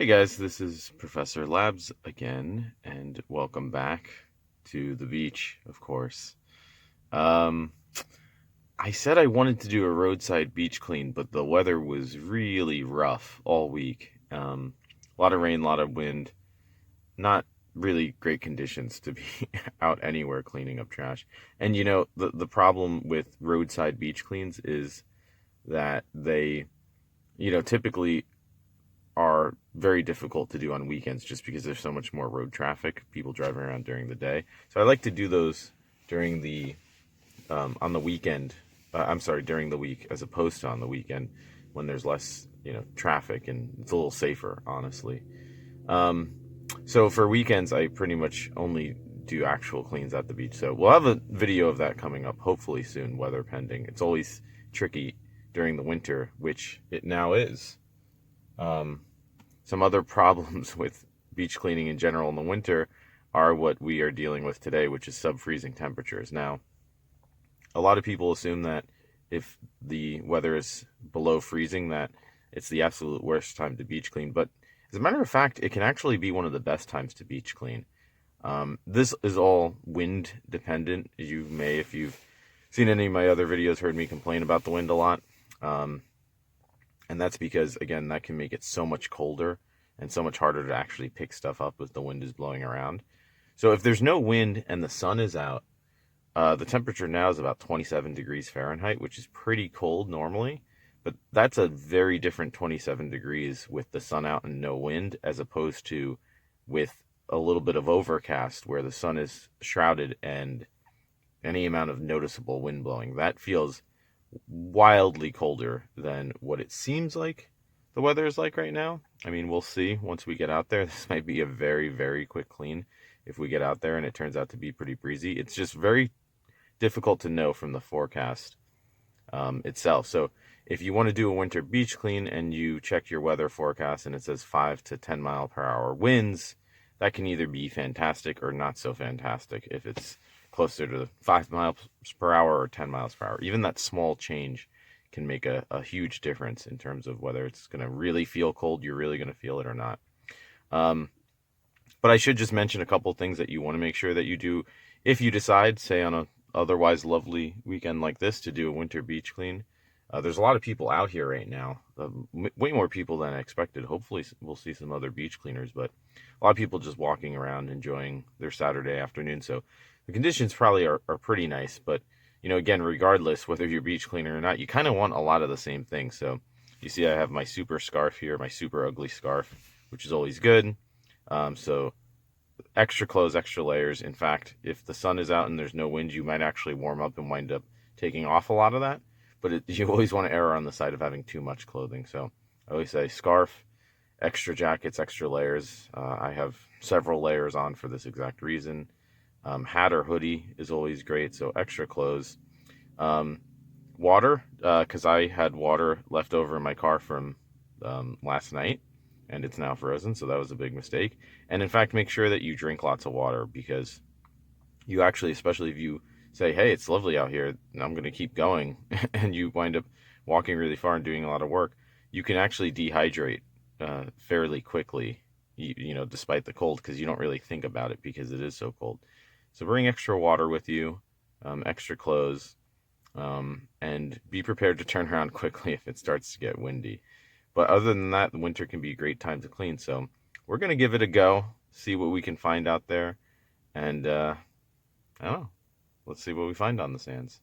Hey guys, this is Professor Labs again, and welcome back to the beach, of course. Um, I said I wanted to do a roadside beach clean, but the weather was really rough all week. A lot of rain, a lot of wind, not really great conditions to be out anywhere cleaning up trash. And the problem with roadside beach cleans is that they, typically are very difficult to do on weekends just because there's so much more road traffic, people driving around during the day. So I like to do those during the on the weekend. During the week as opposed to on the weekend when there's less traffic and it's a little safer, honestly. So for weekends, I pretty much only do actual cleans at the beach. So we'll have a video of that coming up hopefully soon, weather pending. It's always tricky during the winter, which it now is. Some other problems with beach cleaning in general in the winter are what we are dealing with today, which is sub-freezing temperatures. Now, a lot of people assume that if the weather is below freezing, that it's the absolute worst time to beach clean. But as a matter of fact, it can actually be one of the best times to beach clean. This is all wind dependent. You may, if you've seen any of my other videos, heard me complain about the wind a lot. And that's because, again, that can make it so much colder and so much harder to actually pick stuff up as the wind is blowing around. So if there's no wind and the sun is out, the temperature now is about 27 degrees Fahrenheit, which is pretty cold normally. But that's a very different 27 degrees with the sun out and no wind, as opposed to with a little bit of overcast where the sun is shrouded and any amount of noticeable wind blowing. That feels wildly colder than what it seems like the weather is like right now. I mean, we'll see once we get out there. This might be a very, very quick clean if we get out there and it turns out to be pretty breezy. It's just very difficult to know from the forecast itself. So if you want to do a winter beach clean and you check your weather forecast and it says 5 to 10 mile per hour winds, that can either be fantastic or not so fantastic if it's closer to 5 miles per hour or 10 miles per hour. Even that small change can make a huge difference in terms of whether it's going to really feel cold, you're really going to feel it or not. But I should just mention a couple things that you want to make sure that you do if you decide, say on a otherwise lovely weekend like this, to do a winter beach clean. There's a lot of people out here right now, way more people than I expected. Hopefully we'll see some other beach cleaners, but a lot of people just walking around enjoying their Saturday afternoon. So the conditions probably are pretty nice, but again, regardless whether you're beach cleaner or not, you kind of want a lot of the same things. So you see I have my super scarf here, my super ugly scarf, which is always good. So extra clothes, extra layers. In fact, if the sun is out and there's no wind, you might actually warm up and wind up taking off a lot of that. But you always want to err on the side of having too much clothing. So I always say scarf, extra jackets, extra layers. I have several layers on for this exact reason. Hat or hoodie is always great, so extra clothes. Water, because I had water left over in my car from last night, and it's now frozen, so that was a big mistake. And in fact, make sure that you drink lots of water, because you actually, especially if you say, hey, it's lovely out here, and I'm going to keep going, and you wind up walking really far and doing a lot of work, you can actually dehydrate fairly quickly, despite the cold, because you don't really think about it because it is so cold. So bring extra water with you, extra clothes, and be prepared to turn around quickly if it starts to get windy. But other than that, the winter can be a great time to clean. So we're going to give it a go, see what we can find out there. And I don't know, let's see what we find on the sands.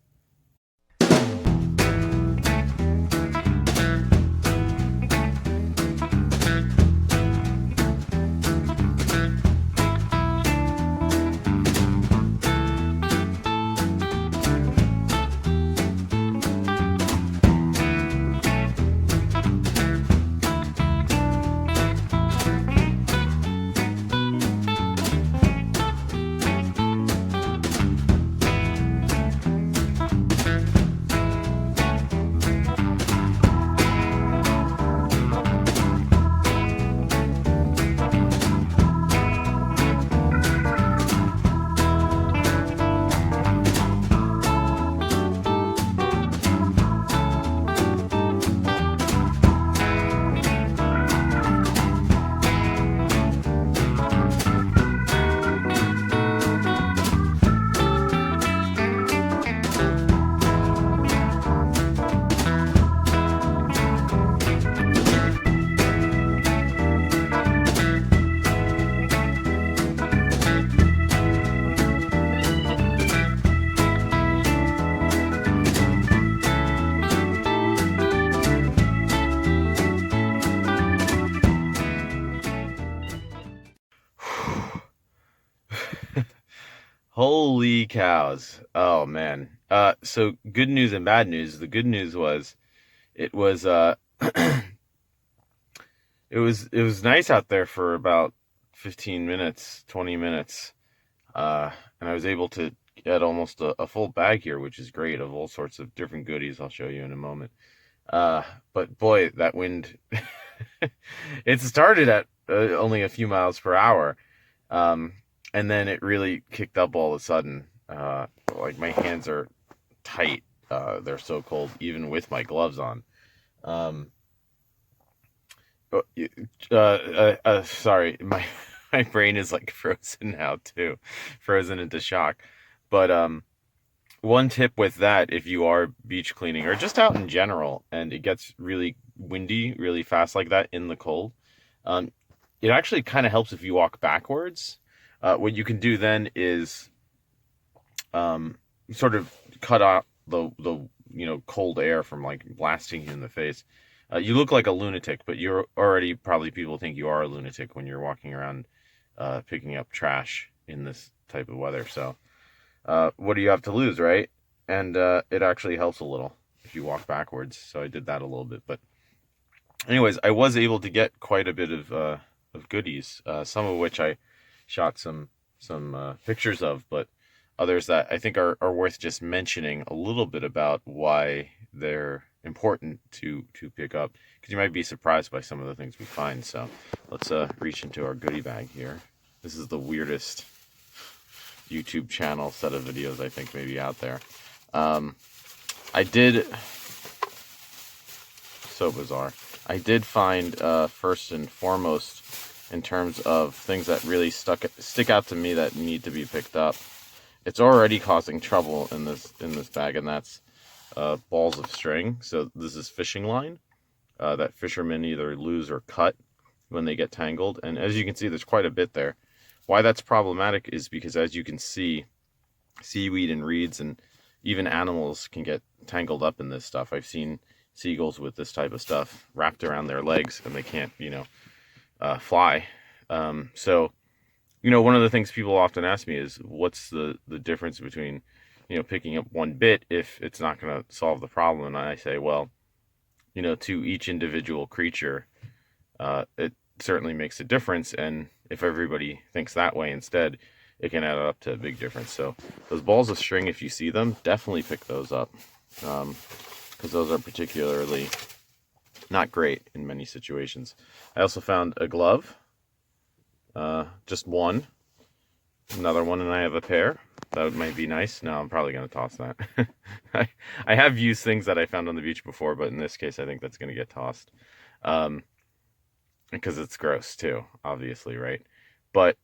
Holy cows. Oh man. So good news and bad news. The good news was it was it was nice out there for about 15 minutes, 20 minutes. And I was able to get almost a full bag here, which is great, of all sorts of different goodies I'll show you in a moment. But boy, that wind, it started at only a few miles per hour. Um, and then it really kicked up all of a sudden. Like my hands are tight. They're so cold, even with my gloves on. Um, Sorry, my brain is like frozen now too, frozen into shock. But one tip with that, if you are beach cleaning or just out in general, and it gets really windy really fast like that in the cold, um, it actually kind of helps if you walk backwards. What you can do then is sort of cut out the cold air from like blasting you in the face. You look like a lunatic, but you're already probably people think you are a lunatic when you're walking around picking up trash in this type of weather. So what do you have to lose, right? And it actually helps a little if you walk backwards. So I did that a little bit, but anyways, I was able to get quite a bit of goodies, some of which I shot some pictures of, but others that I think are worth just mentioning a little bit about why they're important to pick up, because you might be surprised by some of the things we find. So let's reach into our goodie bag here. This is the weirdest YouTube channel set of videos I think maybe out there. I did, so bizarre. I did find first and foremost, in terms of things that really stick out to me that need to be picked up. It's already causing trouble in this bag, and that's balls of string. So this is fishing line that fishermen either lose or cut when they get tangled. And as you can see, there's quite a bit there. Why that's problematic is because, as you can see, seaweed and reeds and even animals can get tangled up in this stuff. I've seen seagulls with this type of stuff wrapped around their legs, and they can't, fly. So, one of the things people often ask me is, what's the difference between, picking up one bit if it's not going to solve the problem? And I say, well, to each individual creature, it certainly makes a difference. And if everybody thinks that way instead, it can add up to a big difference. So those balls of string, if you see them, definitely pick those up, because those are particularly not great in many situations. I also found a glove, just one, another one, and I have a pair. That might be nice. No, I'm probably going to toss that. I have used things that I found on the beach before, but in this case, I think that's going to get tossed. Because it's gross too, obviously, right? But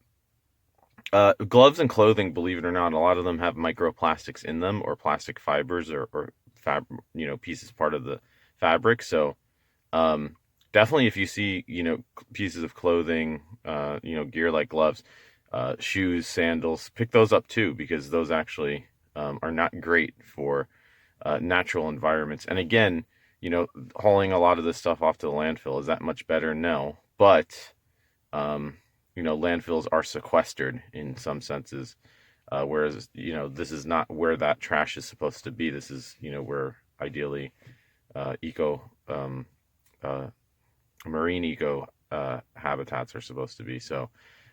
gloves and clothing, believe it or not, a lot of them have microplastics in them, or plastic fibers, or pieces part of the fabric. So definitely, if you see, pieces of clothing, gear like gloves, shoes, sandals, pick those up too, because those actually are not great for natural environments. And again, hauling a lot of this stuff off to the landfill, is that much better? No. But, landfills are sequestered in some senses, whereas, this is not where that trash is supposed to be. This is, where ideally marine eco habitats are supposed to be. So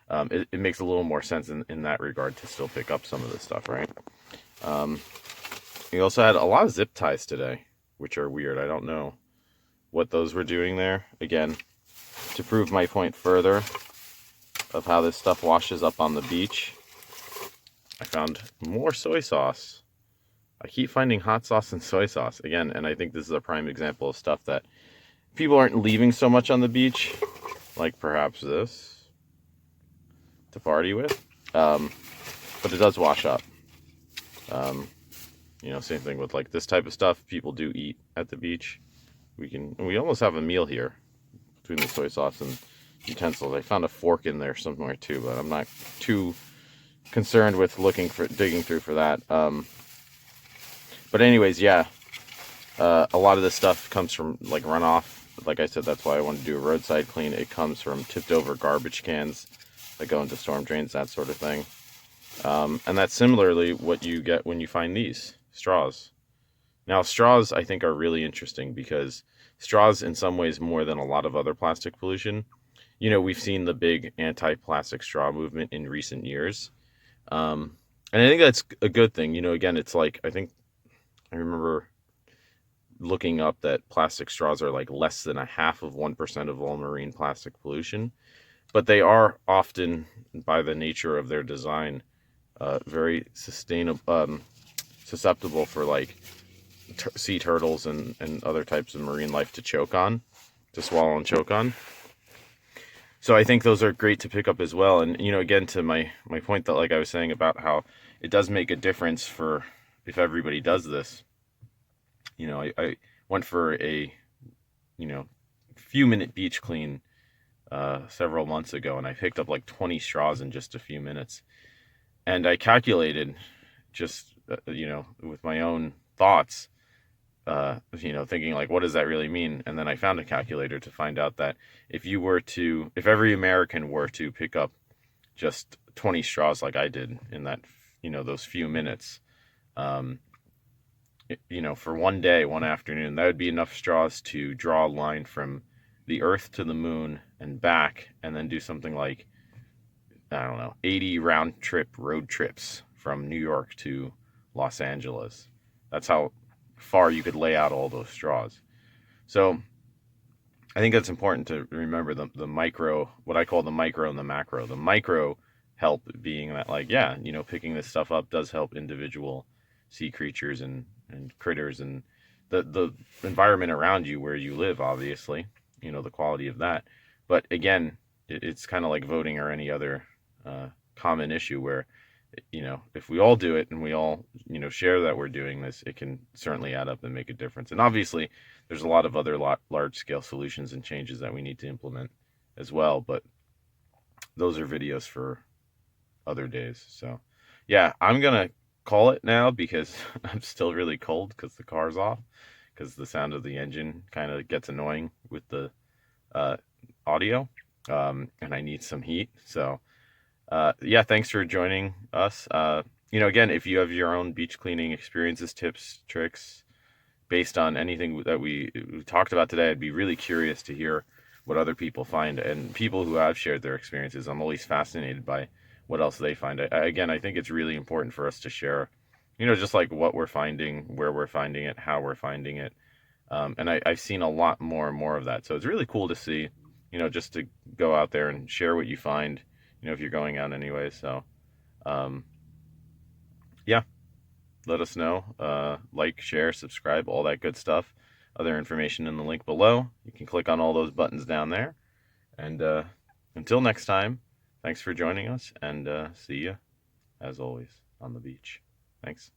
it makes a little more sense in that regard to still pick up some of this stuff, right? We also had a lot of zip ties today, which are weird. I don't know what those were doing there. Again, to prove my point further of how this stuff washes up on the beach, I found more soy sauce. I keep finding hot sauce and soy sauce again, and I think this is a prime example of stuff that people aren't leaving so much on the beach, like perhaps this, to party with. But it does wash up. Same thing with like this type of stuff people do eat at the beach. We almost have a meal here between the soy sauce and utensils. I found a fork in there somewhere too, but I'm not too concerned with digging through for that. But anyways, yeah, a lot of this stuff comes from like runoff. Like I said, that's why I wanted to do a roadside clean. It comes from tipped over garbage cans that go into storm drains, that sort of thing. And that's similarly what you get when you find these straws. Now, straws I think are really interesting because straws, in some ways, more than a lot of other plastic pollution. We've seen the big anti-plastic straw movement in recent years. And I think that's a good thing. Again, it's like, I remember looking up that plastic straws are like less than a half of 1% of all marine plastic pollution, but they are often, by the nature of their design, very susceptible for like sea turtles and other types of marine life to swallow and choke on. So I think those are great to pick up as well. And again, to my point that, like I was saying about how it does make a difference for if everybody does this. I went for a few minute beach clean several months ago, and I picked up like 20 straws in just a few minutes. And I calculated just with my own thoughts, thinking like, what does that really mean? And then I found a calculator to find out that if every American were to pick up just 20 straws like I did in that, those few minutes, for one day, one afternoon, that would be enough straws to draw a line from the Earth to the moon and back, and then do something like, I don't know, 80 round trip road trips from New York to Los Angeles. That's how far you could lay out all those straws. So I think that's important to remember the micro, what I call the micro and the macro. The micro help being that, like, yeah, picking this stuff up does help individual sea creatures and critters and the environment around you where you live, obviously, the quality of that. But again, it's kind of like voting or any other common issue where, if we all do it and we all, share that we're doing this, it can certainly add up and make a difference. And obviously, there's a lot of other large scale solutions and changes that we need to implement as well. But those are videos for other days. So, yeah, I'm going to call it now because I'm still really cold because the car's off, because the sound of the engine kind of gets annoying with the audio, and I need some heat. So, yeah, thanks for joining us. Again, if you have your own beach cleaning experiences, tips, tricks, based on anything that we talked about today, I'd be really curious to hear what other people find, and people who have shared their experiences. I'm always fascinated by what else they find. Again, I think it's really important for us to share, just like what we're finding, where we're finding it, how we're finding it. And I've seen a lot more and more of that. So it's really cool to see, just to go out there and share what you find, if you're going out anyway. So, yeah, let us know. Like, share, subscribe, all that good stuff. Other information in the link below. You can click on all those buttons down there. And until next time, thanks for joining us, and see you, as always, on the beach. Thanks.